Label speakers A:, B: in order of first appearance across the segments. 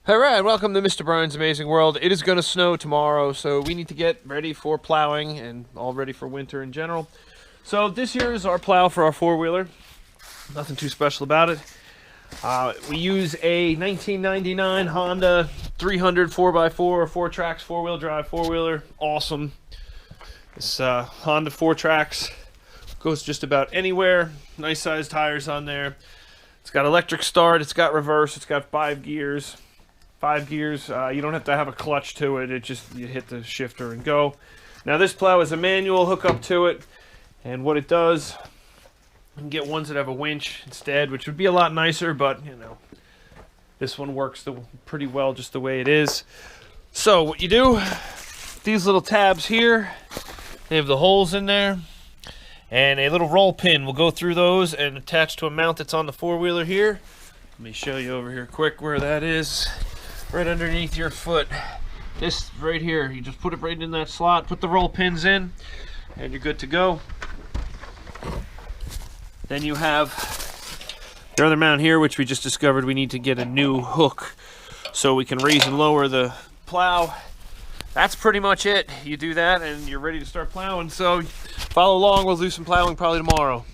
A: Alright, welcome to Mr. Brian's Amazing World. It is going to snow tomorrow, so we need to get ready for plowing and all ready for winter in general. So this here is our plow for our four-wheeler. Nothing too special about it. We use a 1999 Honda 300 4x4 Fourtrax four-wheel drive four-wheeler. Awesome. This Honda Fourtrax goes just about anywhere. Nice sized tires on there. It's got electric start, it's got reverse, it's got 5 gears. You don't have to have a clutch to it. It just, you hit the shifter and go. Now this plow is a manual hookup to it, and what it does, you can get ones that have a winch instead, which would be a lot nicer, but you know, this one works pretty well just the way it is. So what you do, these little tabs here, they have the holes in there, and a little roll pin will go through those and attach to a mount that's on the four-wheeler here. Let me show you over here quick where that is. Right underneath your foot. This right here, you just put it right in that slot, put the roll pins in, and you're good to go. Then you have the other mount here, which we just discovered we need to get a new hook so we can raise and lower the plow. That's pretty much it. You do that and you're ready to start plowing. So follow along, we'll do some plowing probably tomorrow.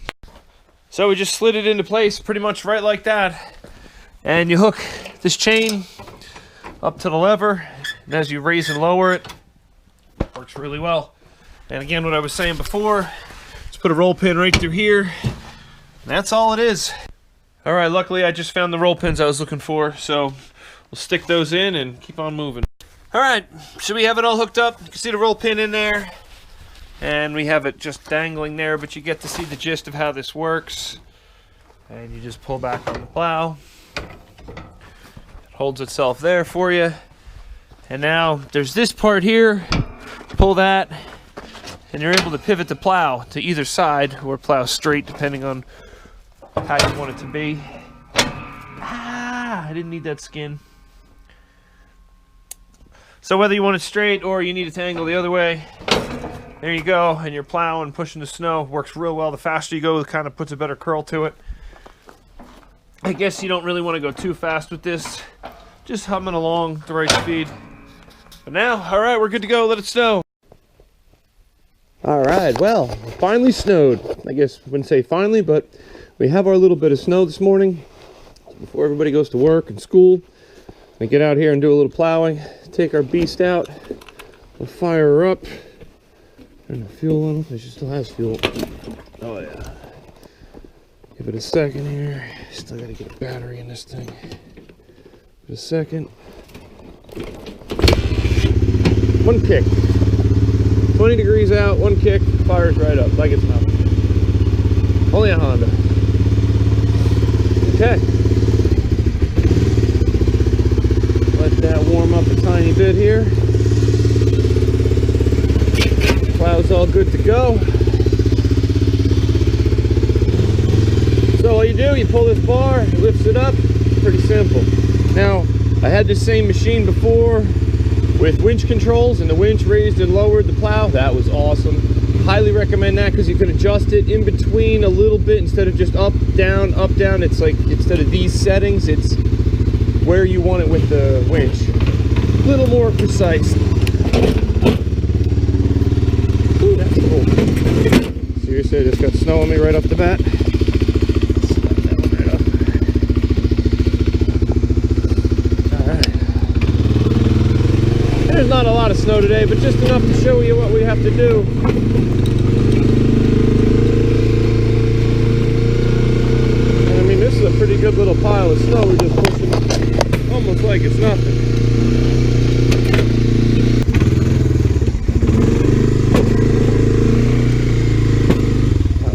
A: So we just slid it into place pretty much right like that. And you hook this chain up to the lever, and as you raise and lower it, it works really well. And again, what I was saying before, just put a roll pin right through here. That's all it is. All right, luckily I just found the roll pins I was looking for, so we'll stick those in and keep on moving. All right, so we have it all hooked up. You can see the roll pin in there, and we have it just dangling there, but you get to see the gist of how this works. And you just pull back on the plow. Holds itself there for you, and now there's this part here. Pull that and you're able to pivot the plow to either side or plow straight depending on how you want it to be. I didn't need that skin. So whether you want it straight or you need it to angle the other way, there you go, and you're plowing, pushing the snow. Works real well. The faster you go, it kind of puts a better curl to it. I guess you don't really want to go too fast with this. Just humming along the right speed. But now, all right, we're good to go. Let it snow. All right, well, it finally snowed. I guess I wouldn't say finally, but we have our little bit of snow this morning. Before everybody goes to work and school, we get out here and do a little plowing. Take our beast out. We'll fire her up. Turn the fuel on. She still has fuel. Oh, yeah. Give it a second here. Still gotta get a battery in this thing. Just a second. One kick. 20 degrees out, one kick, fires right up like it's nothing. Only a Honda. Okay. Let that warm up a tiny bit here. Plow's all good to go. So all you do, you pull this bar, it lifts it up. Pretty simple. Now, I had this same machine before with winch controls, and the winch raised and lowered the plow. That was awesome. Highly recommend that because you can adjust it in between a little bit instead of just up, down, up, down. It's like, instead of these settings, it's where you want it with the winch. A little more precise. Ooh, that's cool. Seriously, I just got snow on me right off the bat. There's not a lot of snow today, but just enough to show you what we have to do. And I mean, this is a pretty good little pile of snow we're just pushing, almost like it's nothing.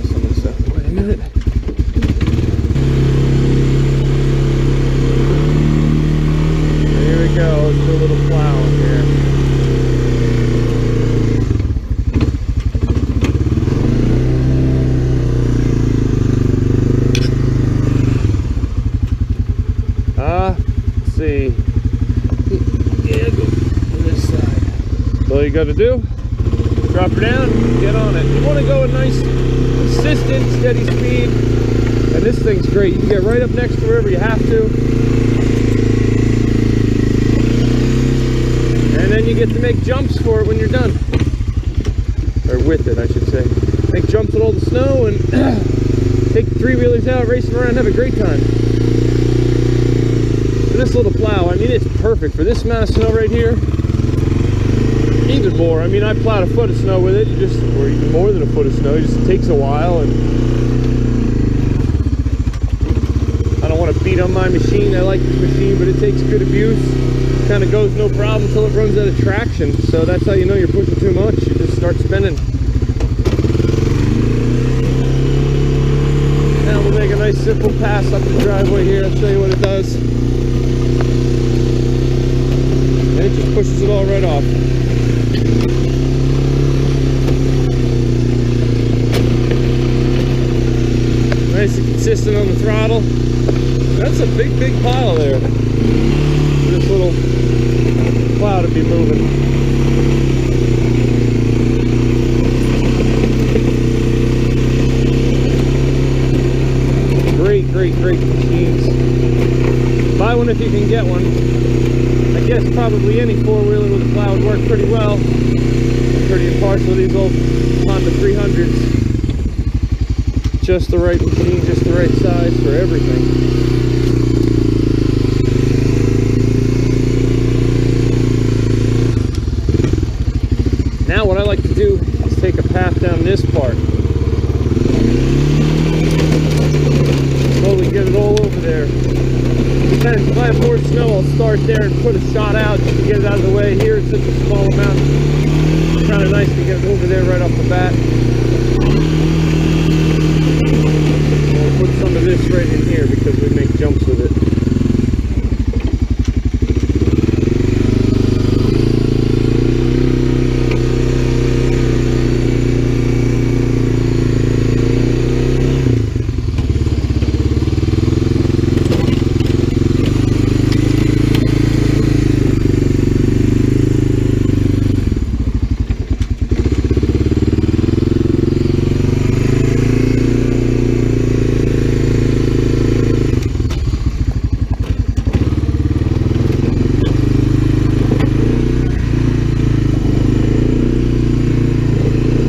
A: Some of this out. Wait a minute. Here we go. Let's do a little plowing here. Let's see. Yeah, go on this side. So all you got to do, drop her down, get on it. You want to go a nice, consistent, steady speed. And this thing's great. You can get right up next to wherever you have to. get to make jumps for it when you're done. Or with it, I should say. Make jumps with all the snow and take the three-wheelers out, race them around, have a great time. For this little plow, I mean, it's perfect for this amount of snow right here. Even more. I mean, I plowed a foot of snow with it, or even more than a foot of snow. It just takes a while, and I don't want to beat on my machine. I like this machine, but it takes good abuse. Kind of goes no problem until it runs out of traction. So that's how you know you're pushing too much. You just start spinning. Now we'll make a nice simple pass up the driveway here. I'll show you what it does. And it just pushes it all right off. Nice and consistent on the throttle. That's a big, big pile there. This little plow to be moving. Great, great, great machines. Buy one if you can get one. I guess probably any four-wheeler with a plow would work pretty well. I'm pretty impartial to these old Honda 300s. Just the right machine, just the right size for everything. Now what I like to do is take a path down this part. Slowly get it all over there. Depends, if I have more snow, I'll start there and put a shot out just to get it out of the way. Here it's such a small amount. It's kind of nice to get it over there right off the bat. We'll put some of this right in here because we make jumps with it.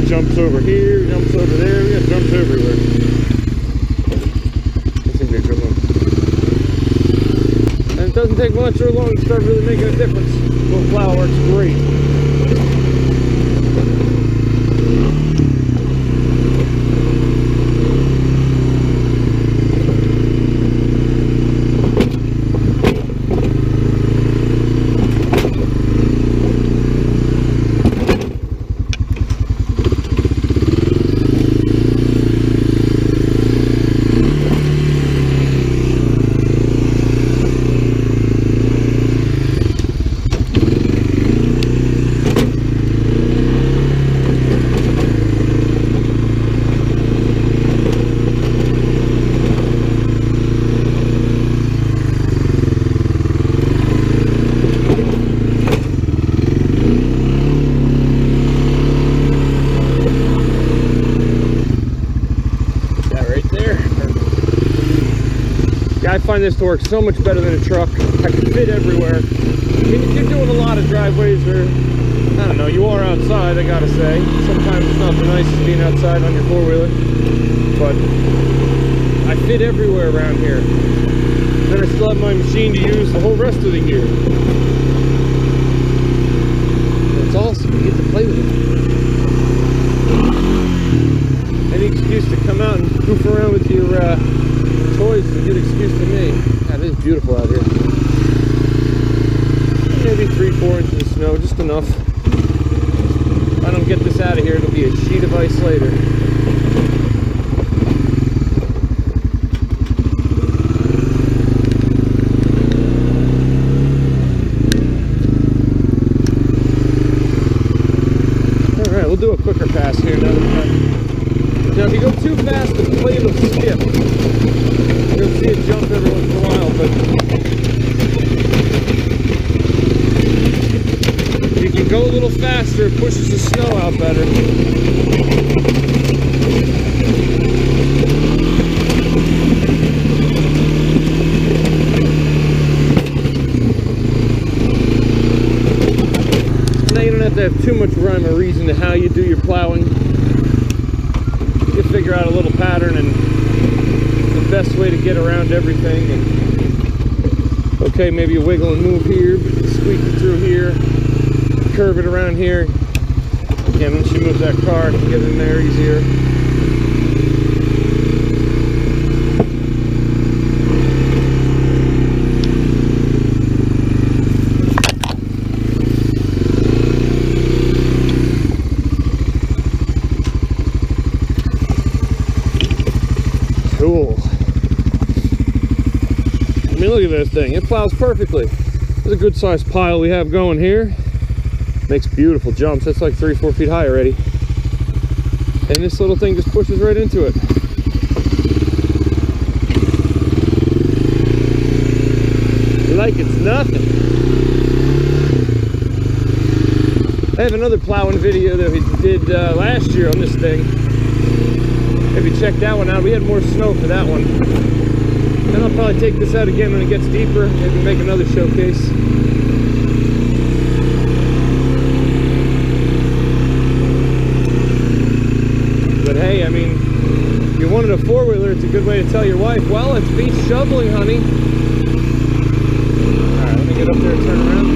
A: Jumps over here, jumps over there, we got jumps everywhere. This is a good one. And it doesn't take much or long to start really making a difference. The little plow works great. I find this to work so much better than a truck. I can fit everywhere. I mean, if you're doing a lot of driveways or, I don't know, you are outside, I gotta say. Sometimes it's not the nicest being outside on your four-wheeler. But I fit everywhere around here. Then I still have my machine to use the whole rest of the year. And it's awesome. You get to play with it. Any excuse to come out and goof around with your toys is a good excuse to me. God, it is beautiful out here. Maybe 3-4 inches of snow, just enough. If I don't get this out of here, it'll be a sheet of ice later. Alright, we'll do a quicker pass here now. Now, if you go too fast, the blade will skip. You'll see it jump every once in a while, but if you can go a little faster, it pushes the snow out better. have to have too much rhyme or reason to how you do your plowing. You figure out a little pattern and the best way to get around everything. And okay, maybe you wiggle and move here, squeak it through here, curve it around here. Again, once you move that car, you can get in there easier. Cool. I mean, look at this thing. It plows perfectly. There's a good sized pile we have going here. Makes beautiful jumps. That's like 3-4 feet high already. And this little thing just pushes right into it. Like it's nothing. I have another plowing video that we did last year on this thing. If you check that one out, we had more snow for that one. And I'll probably take this out again when it gets deeper, maybe make another showcase. But hey, I mean, if you wanted a four-wheeler, it's a good way to tell your wife, well, it's beach shoveling, honey. Alright, let me get up there and turn around.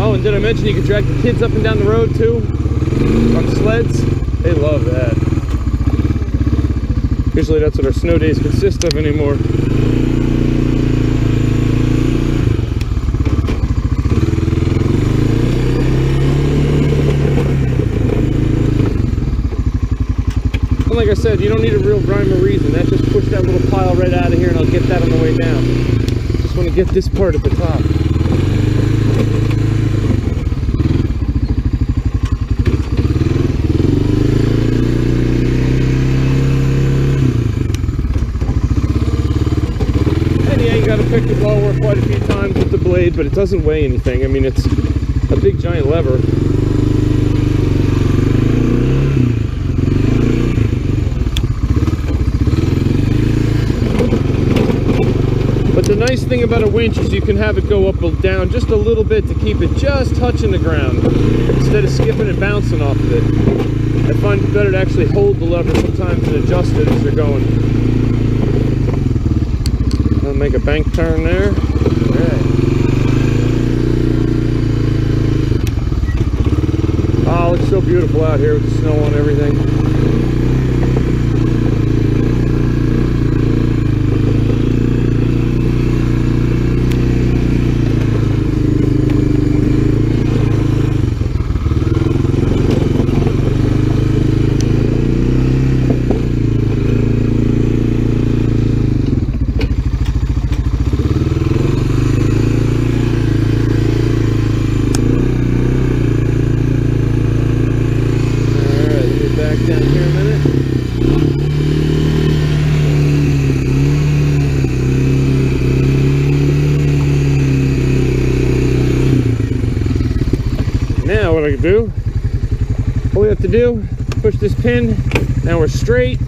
A: Oh, and did I mention you can drag the kids up and down the road too? On sleds? They love that. Usually that's what our snow days consist of anymore. And like I said, you don't need a real rhyme or reason. That just push that little pile right out of here and I'll get that on the way down. Just want to get this part at the top. Pick the blower quite a few times with the blade, but it doesn't weigh anything. I mean, it's a big giant lever. But the nice thing about a winch is you can have it go up or down just a little bit to keep it just touching the ground instead of skipping and bouncing off of it. I find it better to actually hold the lever sometimes and adjust it as you're going. I'll make a bank turn there. Alright. Oh, it's so beautiful out here with the snow on everything. Down here a minute. Now what I can do, all we have to do, push this pin, now we're straight,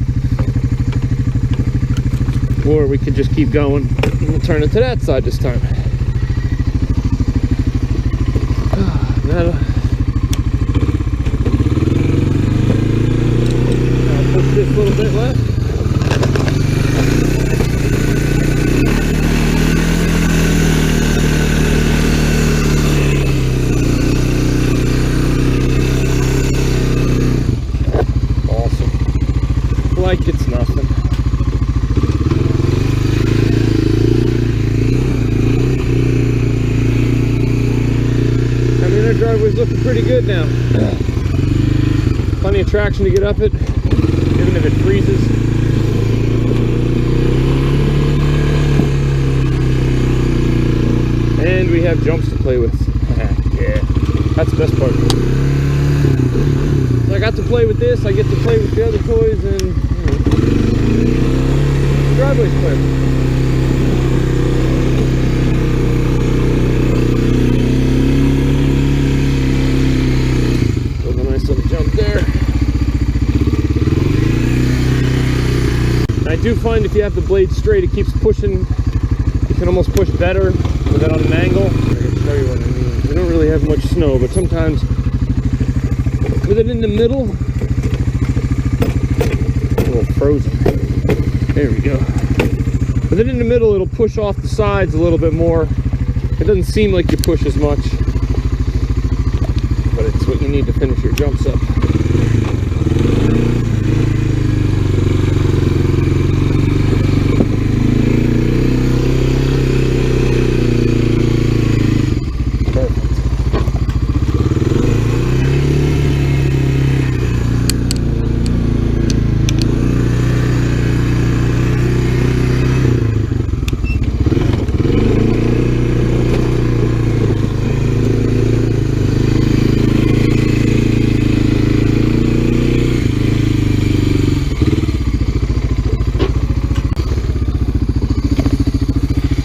A: or we could just keep going and we'll turn it to that side this time. Now, this little bit left. Awesome. Like it's nothing. I mean, our driveway's looking pretty good now. Plenty of traction to get up it. Even if it freezes. And we have jumps to play with. Yeah, that's the best part. So I got to play with this, I get to play with the other toys, and you know, the driveway's clear. There's a nice little jump there. I do find if you have the blade straight, it keeps pushing. You can almost push better with it on an angle. I can show you what I mean. We don't really have much snow, but sometimes with it in the middle, a little frozen. There we go. With it in the middle, it'll push off the sides a little bit more. It doesn't seem like you push as much, but it's what you need to finish your jumps up.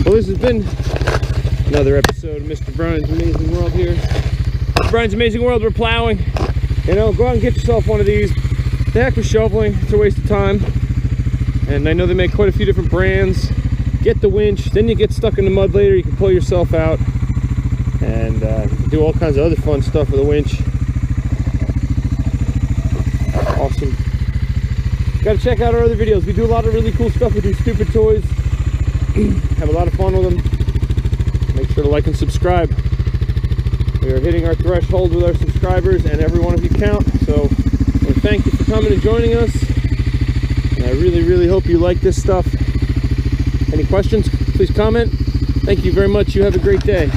A: Well, this has been another episode of Mr. Brian's Amazing World here. Brian's Amazing World, we're plowing. You know, go out and get yourself one of these. The heck with shoveling, it's a waste of time. And I know they make quite a few different brands. Get the winch, then you get stuck in the mud later, you can pull yourself out. And you can do all kinds of other fun stuff with a winch. Awesome. Gotta check out our other videos. We do a lot of really cool stuff with these stupid toys. Have a lot of fun with them. Make sure to like and subscribe. We are hitting our threshold with our subscribers, and every one of you count. So I want to thank you for coming and joining us. And I really hope you like this stuff. Any questions, please comment. Thank you very much. You have a great day.